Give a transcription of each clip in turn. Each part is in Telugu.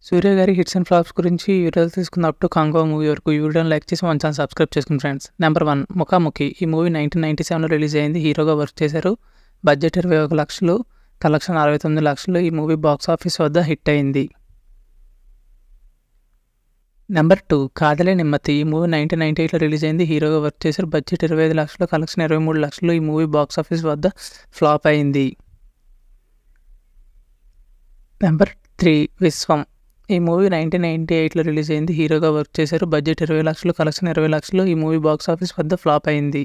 సూర్య గారి హిట్స్ అండ్ ఫ్లాప్స్ గురించి ఈ వీడియోలో తీసుకుందాం అప్ టు కాంగో మూవీ వరకు. ఈ వీడియోని లైక్ చేసి మన ఛానల్ సబ్స్క్రైబ్ చేసుకోండి ఫ్రెండ్స్. నెంబర్ 1 ముఖాముఖి. ఈ మూవీ 1997లో రిలీజ్ అయింది. హీరోగా వర్క్ చేశారు. బడ్జెట్ 21 లక్షలు, కలెక్షన్ 69 లక్షలు. ఈ మూవీ బాక్స్ ఆఫీస్ వద్ద హిట్ అయింది. నెంబర్ 2 కాదలే నిమ్మతి. ఈ మూవీ 1998లో రిలీజ్ అయింది. హీరోగా వర్క్ చేశారు. బడ్జెట్ 25 లక్షలు, కలెక్షన్ 23 లక్షలు. ఈ మూవీ బాక్స్ ఆఫీస్ వద్ద ఫ్లాప్ అయింది. నెంబర్ 3 విశ్వం. ఈ మూవీ 1998లో రిలీజ్ అయింది. హీరోగా వర్క్ చేశారు. బడ్జెట్ 20 లక్షలు, కలెక్షన్ 20 లక్షలు. ఈ మూవీ బాక్స్ ఆఫీస్ వద్ద ఫ్లాప్ అయింది.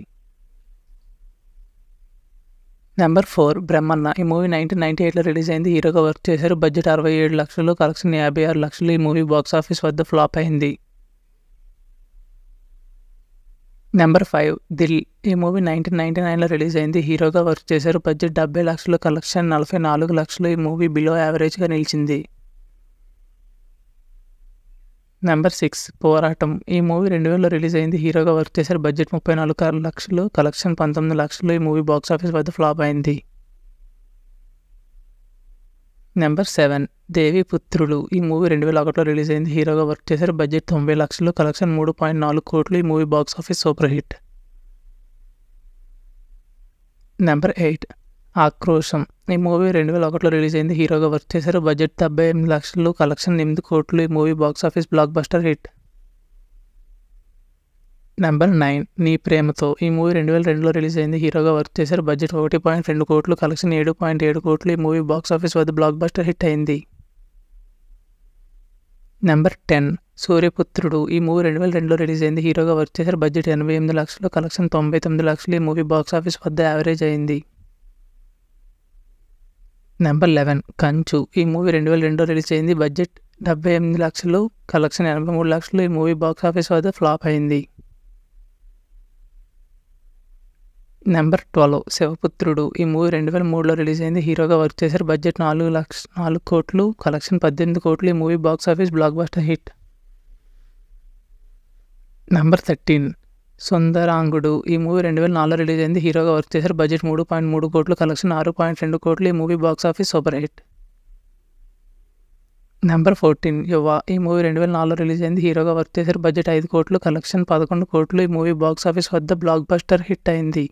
నెంబర్ 4 బ్రహ్మన్న. ఈ మూవీ 1998లో రిలీజ్ అయింది. హీరోగా వర్క్ చేశారు. బడ్జెట్ 67 లక్షలు, కలెక్షన్ 56 లక్షలు. ఈ మూవీ బాక్స్ ఆఫీస్ వద్ద ఫ్లాప్ అయింది. నెంబర్ 5 దిల్. ఈ మూవీ 1999లో రిలీజ్ అయింది. హీరోగా వర్క్ చేశారు. బడ్జెట్ 70 లక్షలు, కలెక్షన్ 44 లక్షలు. ఈ మూవీ బిలో యావరేజ్గా నిలిచింది. నెంబర్ 6 పోరాటం. ఈ మూవీ 2000లో రిలీజ్ అయింది. హీరోగా వర్క్ చేశారు. బడ్జెట్ 34 లక్షలు, కలెక్షన్ 19 లక్షలు. ఈ మూవీ బాక్స్ ఆఫీస్ వద్ద ఫ్లాప్ అయింది. నెంబర్ 7 దేవి పుత్రులు. ఈ మూవీ 2001లో రిలీజ్ అయింది. హీరోగా వర్క్ చేశారు. బడ్జెట్ 90 లక్షలు, కలెక్షన్ 3.4 కోట్లు. ఈ movie box office super hit. Number 8 ఆక్రోశం. ఈ మూవీ 2001లో రిలీజ్ అయింది. హీరోగా వర్క్ చేశారు. బడ్జెట్ 78 లక్షలు, కలెక్షన్ 8 కోట్లు. ఈ movie box office blockbuster hit. Number 9 నీ ప్రేమతో. ఈ మూవీ 2002లో రిలీజ్ అయింది. హీరోగా వర్క్ చేశారు. బడ్జెట్ 1.2 కోట్లు, కలెక్షన్ 7.7 కోట్లు. ఈ మూవీ బాక్స్ ఆఫీస్ వద్ద బ్లాక్ బస్టర్ హిట్ అయింది. నెంబర్ 10 సూర్యపుత్రుడు. ఈ మూవీ 2002లో రిలీజ్ అయింది. హీరోగా వర్క్ చేశారు. బడ్జెట్ 88 లక్షలు, కలెక్షన్ 99 లక్షలు. ఈ మూవీ బాక్స్ ఆఫీస్ వద్ద యావరేజ్ అయింది. నెంబర్ 11 కంచు. ఈ మూవీ 2002లో రిలీజ్ అయింది. బడ్జెట్ 78 లక్షలు, కలెక్షన్ 83 లక్షలు. ఈ మూవీ బాక్స్ ఆఫీస్ వద్ద ఫ్లాప్ అయింది. నెంబర్ 12 శివపుత్రుడు. ఈ మూవీ 2003లో రిలీజ్ అయింది. హీరోగా వర్క్ చేశారు. బడ్జెట్ 4 కోట్లు, కలెక్షన్ 18 కోట్లు. ఈ movie box office blockbuster hit. Number 13 సుందరాంగుడు. ఈ మూవీ 2004లో రిలీజ్ అయింది. హీరోగా వర్క్ చేశారు. బడ్జెట్ 3.3 కోట్లు, కలెక్షన్ 6.2 కోట్లు. ఈ movie box office super hit. Number 14 యువ. ఈ మూవీ 2004లో రిలీజ్ అయింది. హీరోగా వర్క్ చేశారు. బడ్జెట్ 5 కోట్లు, కలెక్షన్ 11 కోట్లు. ఈ మూవీ బాక్స్ ఆఫీస్ వద్ద బ్లాక్ బస్టర్ హిట్ అయింది.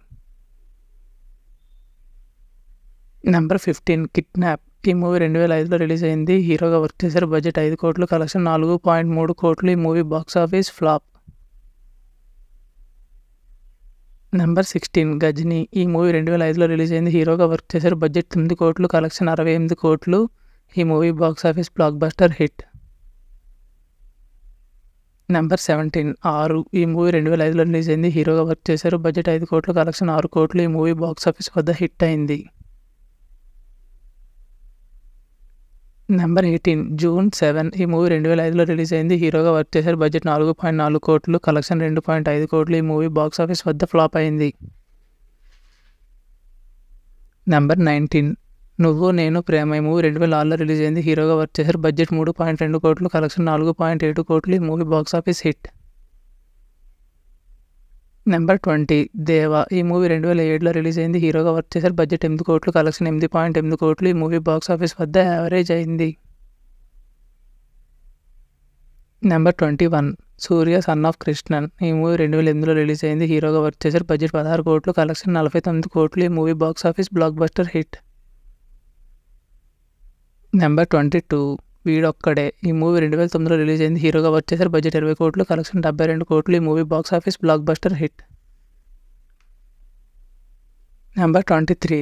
Number 15 kidnap. ఈ మూవీ 2005లో రిలీజ్ అయింది. హీరోగా వర్క్ చేశారు. బడ్జెట్ 5 కోట్లు, కలెక్షన్ 4.3 కోట్లు. ఈ movie box office flop. Number 16 Ghajini. ఈ మూవీ 2005లో రిలీజ్ అయింది. హీరోగా వర్క్ చేశారు. బడ్జెట్ 9 కోట్లు, కలెక్షన్ 68 కోట్లు. ఈ movie box office blockbuster hit. Number 17 6. ఈ మూవీ 2005లో రిలీజ్ అయింది. హీరోగా వర్క్ చేశారు. బడ్జెట్ 5 కోట్లు, కలెక్షన్ 6 కోట్లు. ఈ మూవీ బాక్స్ ఆఫీస్ వద్ద హిట్ అయింది. Number 18 June 7. ఈ మూవీ 2005లో రిలీజ్ అయింది. హీరోగా వర్క్ చేశారు. బడ్జెట్ 4.4 కోట్లు, కలెక్షన్ 2.5 కోట్లు. ఈ మూవీ బాక్స్ ఆఫీస్ వద్ద ఫ్లాప్ అయింది. నెంబర్ 19 నువ్వు నేను ప్రేమ. ఈ మూవీ 2006లో రిలీజ్ అయింది. హీరోగా వర్క్ చేశారు. బడ్జెట్ 3.2 కోట్లు, కలెక్షన్ 4.7 కోట్లు. ఈ movie box office hit. Number 20 దేవ. ఈ మూవీ 2007లో రిలీజ్ అయింది. హీరోగా వర్క్ చేశారు. బడ్జెట్ 8 కోట్లు, కలెక్షన్ 8.8 కోట్లు. ఈ మూవీ బాక్స్ ఆఫీస్ వద్ద యావరేజ్ అయింది. Number 21 Surya son of Krishnan. ఈ మూవీ 2008లో రిలీజ్ అయింది. హీరోగా వర్క్ చేశారు. బడ్జెట్ 16 కోట్లు, కలెక్షన్ 49 కోట్లు. ఈ movie box office blockbuster hit. Number 22 వీడొక్కడే. ఈ మూవీ 2009లో రిలీజ్ అయింది. హీరోగా వర్క్ చేశారు. బడ్జెట్ 20 కోట్లు, కలెక్షన్ 72 కోట్లు. ఈ movie box office blockbuster hit. Number 23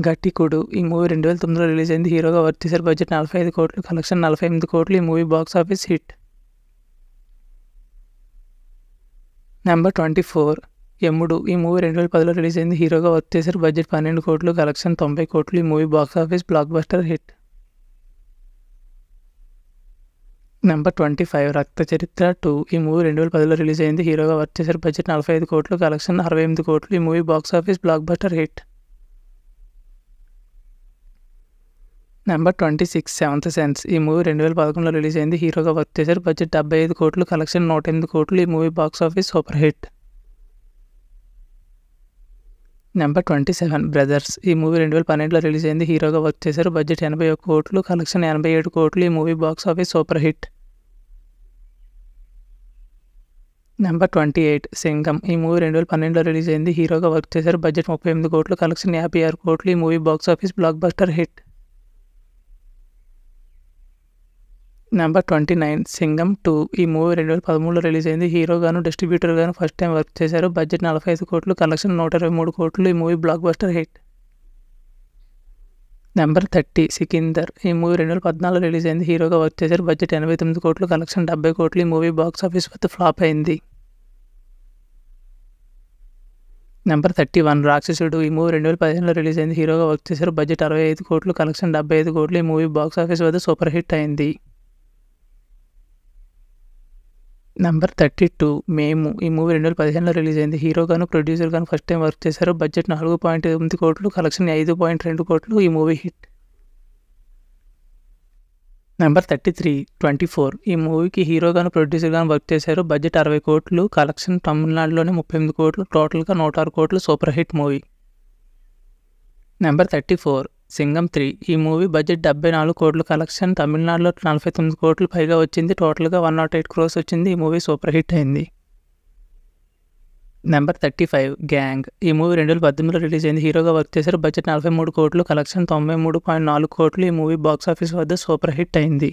Ghatikudu. ఈ మూవీ 2009లో రిలీజ్ అయింది. హీరోగా వర్క్ చేశారు. బడ్జెట్ 45 కోట్లు, కలెక్షన్ 48 కోట్లు. ఈ movie box office hit. Number 24 యముడు. ఈ మూవీ 2010లో రిలీజ్ అయింది. హీరోగా వర్క్ చేశారు. బడ్జెట్ 12 కోట్లు, కలెక్షన్ 90 కోట్లు. ఈ movie box office blockbuster hit. Number 25 రక్త చరిత్ర 2. ఈ మూవీ 2010లో రిలీజ్ అయింది. హీరోగా వర్క్ చేశారు. బడ్జెట్ 45 కోట్లు, కలెక్షన్ 68 కోట్లు. ఈ movie box office blockbuster hit. Number 26 seventh sense. ఈ మూవీ 2011లో రిలీజ్ అయింది. హీరోగా వర్క్ చేశారు. బడ్జెట్ 75 కోట్లు, కలెక్షన్ 108 కోట్లు. ఈ movie box office super hit. Number 27 brothers. ఈ మూవీ 2012లో రిలీజ్ అయింది. హీరోగా వర్క్ చేశారు. బడ్జెట్ 81 కోట్లు, కలెక్షన్ 87 కోట్లు. ఈ movie box office super hit. Number 28 Singam. ఈ మూవీ 2012లో రిలీజ్ అయింది. హీరోగా వర్క్ చేశారు. బడ్జెట్ 38 కోట్లు, కలెక్షన్ 56 కోట్లు. ఈ movie box office blockbuster hit. Number 29 Singam 2. ఈ మూవీ 2013లో రిలీజ్ అయింది. హీరోగాను డిస్ట్రిబ్యూటర్గాను ఫస్ట్ టైం వర్క్ చేశారు. బడ్జెట్ 45 కోట్లు, కలెక్షన్ 123 కోట్లు. ఈ movie blockbuster hit. Number 30 Sikandar. ఈ మూవీ 2014లో రిలీజ్ అయింది. హీరోగా వర్క్ చేశారు. బడ్జెట్ 89 కోట్లు, కలెక్షన్ 70 కోట్లు. ఈ మూవీ బాక్స్ ఆఫీస్ వద్ద ఫ్లాప్ అయింది. నెంబర్ 31 రాక్షసుడు. ఈ మూవీ 2015లో రిలీజ్ అయింది. హీరోగా వర్క్ చేశారు. బడ్జెట్ 65 కోట్లు, కలెక్షన్ 75 కోట్లు. ఈ మూవీ బాక్స్ ఆఫీస్ వద్ద సూపర్ హిట్ అయింది. నెంబర్ 32 మేము. ఈ మూవీ 2015లో రిలీజ్ అయింది. హీరోగాను ప్రొడ్యూసర్గాను ఫస్ట్ టైం వర్క్ చేశారు. బడ్జెట్ 4.8 కోట్లు, కలెక్షన్ 5.2 కోట్లు. ఈ మూవీ హిట్. నెంబర్ 33 24. ఈ మూవీకి హీరోగాను ప్రొడ్యూసర్గాను వర్క్ చేశారు. బడ్జెట్ 60 కోట్లు, కలెక్షన్ తమిళనాడులోనే 38 కోట్లు, టోటల్గా 106 కోట్లు. Super hit movie. Number 34 Singam 3. ఈ మూవీ బడ్జెట్ 74 కోట్లు, కలెక్షన్ తమిళనాడులో 49 కోట్లు పైగా వచ్చింది. టోటల్గా 108 క్రోర్స్ వచ్చింది. ఈ మూవీ సూపర్ హిట్ అయింది. Number 35 gang. ఈ మూవీ 2018లో రిలీజ్ అయింది. హీరోగా వర్క్ చేశారు. బడ్జెట్ 43 కోట్లు, కలెక్షన్ 93.4 కోట్లు. ఈ మూవీ బాక్స్ ఆఫీస్ వద్ద సూపర్ హిట్ అయింది.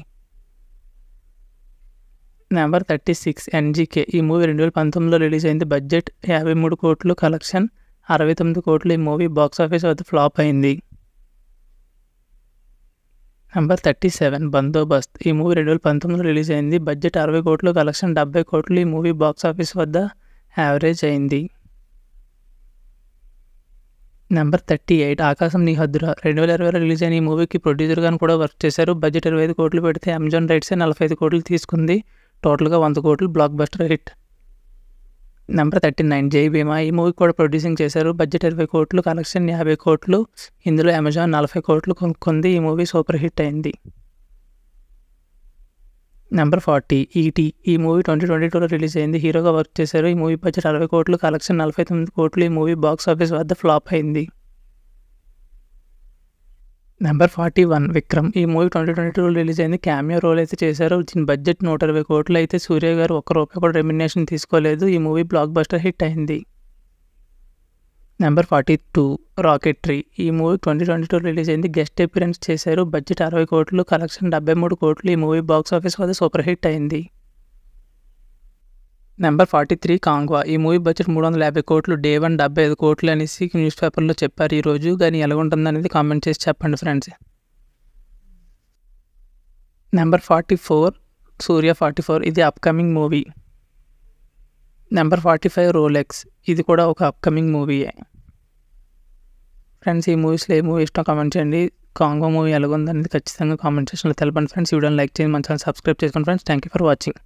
Number 36 NGK. ఈ మూవీ 2019లో రిలీజ్ అయింది. బడ్జెట్ 53 కోట్లు, కలెక్షన్ 69 కోట్లు. ఈ మూవీ బాక్స్ ఆఫీస్ వద్ద ఫ్లాప్ అయింది. నెంబర్ 37 బందోబస్త్. ఈ మూవీ 2019లో రిలీజ్ అయింది. బడ్జెట్ 60 కోట్లు, కలెక్షన్ 70 కోట్లు. ఈ మూవీ బాక్స్ ఆఫీస్ వద్ద యావరేజ్ అయింది. నెంబర్ 38 ఆకాశం నీ హద్దురా. 2020లో రిలీజ్ అయిన ఈ మూవీకి ప్రొడ్యూసర్గాను కూడా వర్క్ చేశారు. బడ్జెట్ 25 కోట్లు పెడితే అమెజాన్ రైట్సే 45 కోట్లు తీసుకుంది. టోటల్గా 100 కోట్లు బ్లాక్ బస్టర్ హిట్. నెంబర్ 39 జై భీమా. ఈ మూవీ కూడా ప్రొడ్యూసింగ్ చేశారు. బడ్జెట్ 20 కోట్లు, కలెక్షన్ 50 కోట్లు. ఇందులో అమెజాన్ 40 కోట్లు కొనుక్కుంది. ఈ మూవీ సూపర్ హిట్ అయింది. నెంబర్ 40 ఈటీ. ఈ మూవీ 2022లో రిలీజ్ అయింది. హీరోగా వర్క్ చేశారు. ఈ మూవీ బడ్జెట్ 60 కోట్లు, కలెక్షన్ 49 కోట్లు. ఈ మూవీ బాక్స్ ఆఫీస్ వద్ద ఫ్లాప్ అయింది. నెంబర్ 41 విక్రమ్. ఈ మూవీ 2022లో రిలీజ్ అయింది. క్యామియో రోల్ అయితే చేశారు. దీని బడ్జెట్ 120 కోట్లు అయితే సూర్య గారు ₹1 కూడా రెమ్యునేషన్ తీసుకోలేదు. ఈ మూవీ బ్లాక్ బస్టర్ హిట్ అయింది. Number 42 rocketry. ఈ మూవీ 2022లో రిలీజ్ అయింది. గెస్ట్ అపియరెన్స్ చేశారు. బడ్జెట్ 60 కోట్లు, కలెక్షన్ 73 కోట్లు. ఈ మూవీ బాక్స్ ఆఫీస్ వద్ద సూపర్ హిట్ అయింది. నెంబర్ 43 కాంగ్వా. ఈ మూవీ బడ్జెట్ 350 కోట్లు, డే 1 75 కోట్లు అనేసి న్యూస్ పేపర్లో చెప్పారు ఈరోజు. కానీ ఎలా ఉంటుంది అనేది కామెంట్ చేసి చెప్పండి ఫ్రెండ్స్. నెంబర్ 44 సూర్య 44. ఇది అప్కమింగ్ మూవీ. Number 45 Rolex. ఇది కూడా ఒక అప్కమింగ్ మూవీయే. ఫ్రెండ్స్ ఈ మూవీస్లో ఏ మూవీ ఇష్టం కామెంట్ చేయండి. కాంగో మూవీ ఎలాగుందనేది ఖచ్చితంగా కామెంట్ సెక్షన్లో తెలపండి ఫ్రెండ్స్. ఈ వీడియోని లైక్ చేయండి, మన ఛానల్ సబ్స్క్రైబ్ చేసుకోండి friends. Thank you for watching.